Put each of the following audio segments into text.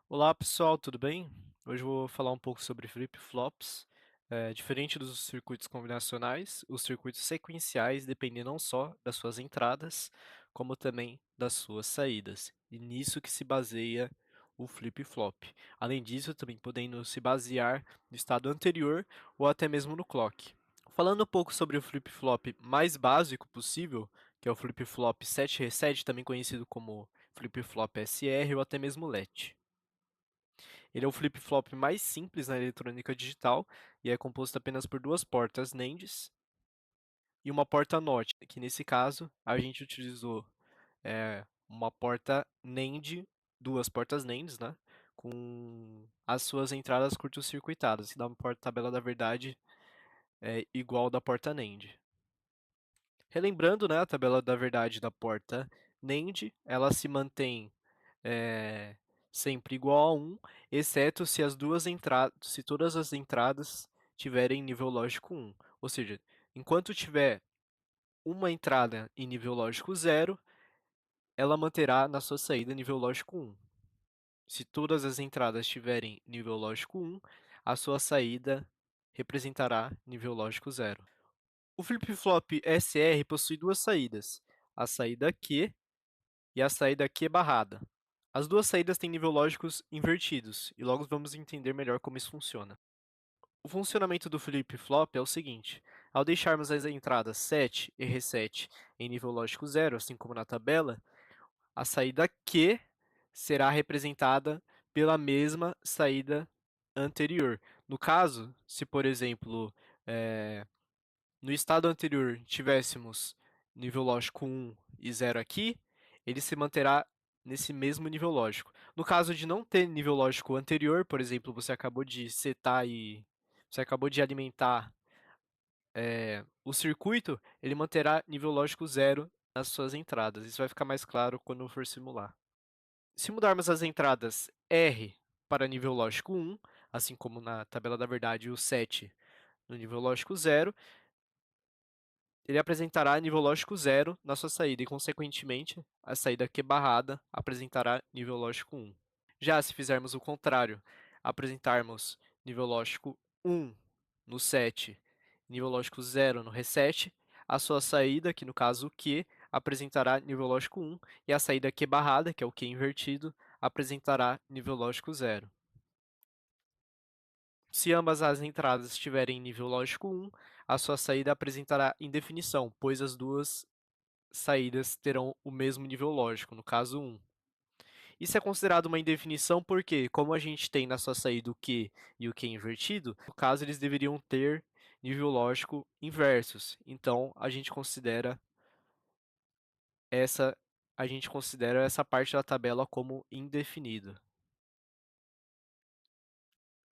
Olá pessoal, tudo bem? Hoje eu vou falar um pouco sobre flip-flops. Diferente dos circuitos combinacionais, os circuitos sequenciais dependem não só das suas entradas, como também das suas saídas. E nisso que se baseia o flip-flop. Além disso, também podendo se basear no estado anterior ou até mesmo no clock. Falando um pouco sobre o flip-flop mais básico possível, que é o flip-flop 7 reset, também conhecido como flip-flop SR ou até mesmo LET. Ele é o flip-flop mais simples na eletrônica digital e é composto apenas por duas portas NANDs e uma porta NOT, que nesse caso a gente utilizou uma porta NAND, duas portas NANDs, né, com as suas entradas curto-circuitadas, que dá uma porta-tabela da verdade igual da porta NAND. Relembrando, né, a tabela da verdade da porta NAND, ela se mantém é, sempre igual a 1, exceto se se todas as entradas tiverem nível lógico 1. Ou seja, enquanto tiver uma entrada em nível lógico 0, ela manterá na sua saída nível lógico 1. Se todas as entradas tiverem nível lógico 1, a sua saída representará nível lógico 0. O flip-flop SR possui duas saídas, a saída Q e a saída Q barrada. As duas saídas têm nível lógicos invertidos, e logo vamos entender melhor como isso funciona. O funcionamento do flip-flop é o seguinte: ao deixarmos as entradas 7 e reset em nível lógico 0, assim como na tabela, a saída Q será representada pela mesma saída anterior. No caso, se por exemplo, eh, no estado anterior tivéssemos nível lógico 1 e 0 aqui, ele se manterá nesse mesmo nível lógico. No caso de não ter nível lógico anterior, por exemplo, você acabou de setar e você acabou de alimentar o circuito, ele manterá nível lógico 0 nas suas entradas. Isso vai ficar mais claro quando for simular. Se mudarmos as entradas R para nível lógico 1, assim como na tabela da verdade o 7 no nível lógico 0, ele apresentará nível lógico 0 na sua saída e, consequentemente, a saída Q barrada apresentará nível lógico 1. Já se fizermos o contrário, apresentarmos nível lógico 1 no set, nível lógico 0 no reset, a sua saída, que no caso o Q, apresentará nível lógico 1 e a saída Q barrada, que é o Q invertido, apresentará nível lógico 0. Se ambas as entradas tiverem nível lógico 1, a sua saída apresentará indefinição, pois as duas saídas terão o mesmo nível lógico, no caso 1. Isso é considerado uma indefinição porque, como a gente tem na sua saída o Q e o Q invertido, no caso eles deveriam ter nível lógico inversos. Então, essa a gente considera essa parte da tabela como indefinida.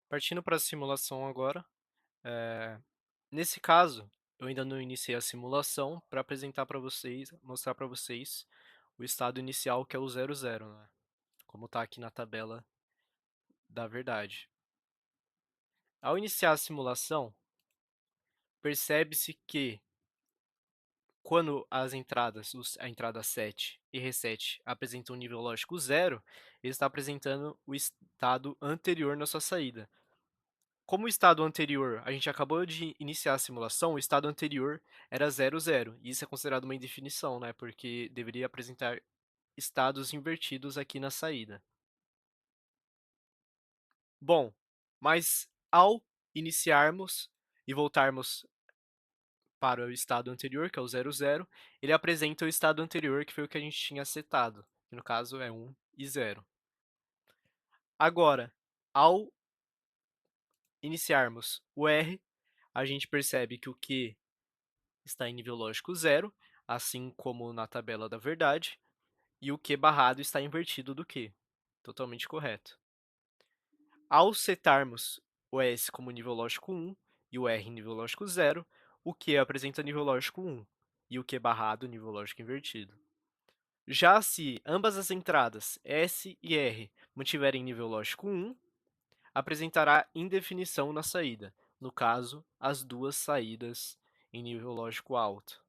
Partindo para a simulação agora, nesse caso, eu ainda não iniciei a simulação para apresentar para vocês, mostrar para vocês o estado inicial que é o 00, né? Como está aqui na tabela da verdade. Ao iniciar a simulação, percebe-se que quando a entrada 7 e reset apresentam um nível lógico 0, ele está apresentando o estado anterior na sua saída. Como o estado anterior, a gente acabou de iniciar a simulação, o estado anterior era 0, 0. E isso é considerado uma indefinição, né? Porque deveria apresentar estados invertidos aqui na saída. Bom, mas ao iniciarmos e voltarmos para o estado anterior, que é o 00, ele apresenta o estado anterior, que foi o que a gente tinha setado, que no caso é 1 e 0. Agora, ao iniciarmos o R, a gente percebe que o Q está em nível lógico 0, assim como na tabela da verdade, e o Q barrado está invertido do Q, totalmente correto. Ao setarmos o S como nível lógico 1 e o R nível lógico 0, o Q apresenta nível lógico 1 e o Q barrado nível lógico invertido. Já se ambas as entradas S e R mantiverem nível lógico 1, apresentará indefinição na saída, no caso, as duas saídas em nível lógico alto.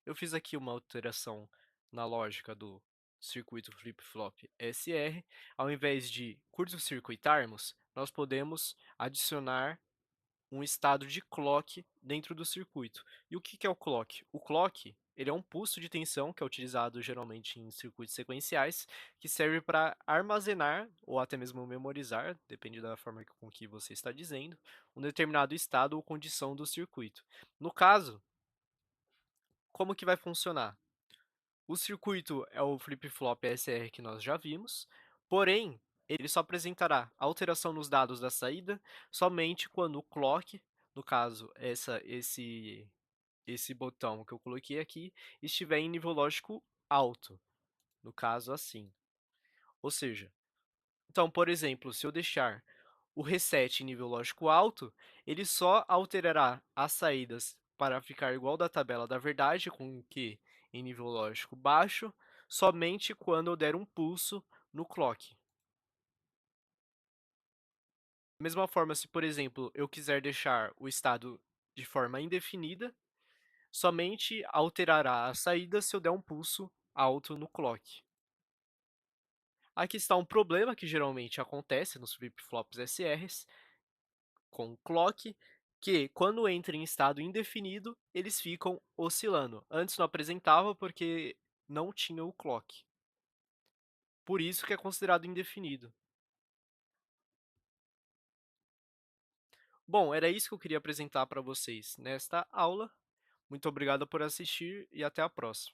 Eu fiz aqui uma alteração na lógica do circuito flip-flop SR, ao invés de curto-circuitarmos, nós podemos adicionar um estado de clock dentro do circuito. E o que que é o clock? O clock, ele é um pulso de tensão que é utilizado geralmente em circuitos sequenciais, que serve para armazenar ou até mesmo memorizar, depende da forma com que você está dizendo, um determinado estado ou condição do circuito. No caso, como que vai funcionar? O circuito é o flip-flop SR que nós já vimos, porém, ele só apresentará alteração nos dados da saída somente quando o clock, no caso, esse botão que eu coloquei aqui, estiver em nível lógico alto, no caso assim. Ou seja, então, por exemplo, se eu deixar o reset em nível lógico alto, ele só alterará as saídas para ficar igual da tabela da verdade, com que em nível lógico baixo, somente quando eu der um pulso no clock. Da mesma forma, se por exemplo eu quiser deixar o estado de forma indefinida, somente alterará a saída se eu der um pulso alto no clock. Aqui está um problema que geralmente acontece nos flip-flops SRs com clock, que quando entra em estado indefinido, eles ficam oscilando. Antes não apresentava porque não tinha o clock. Por isso que é considerado indefinido. Bom, era isso que eu queria apresentar para vocês nesta aula. Muito obrigado por assistir e até a próxima.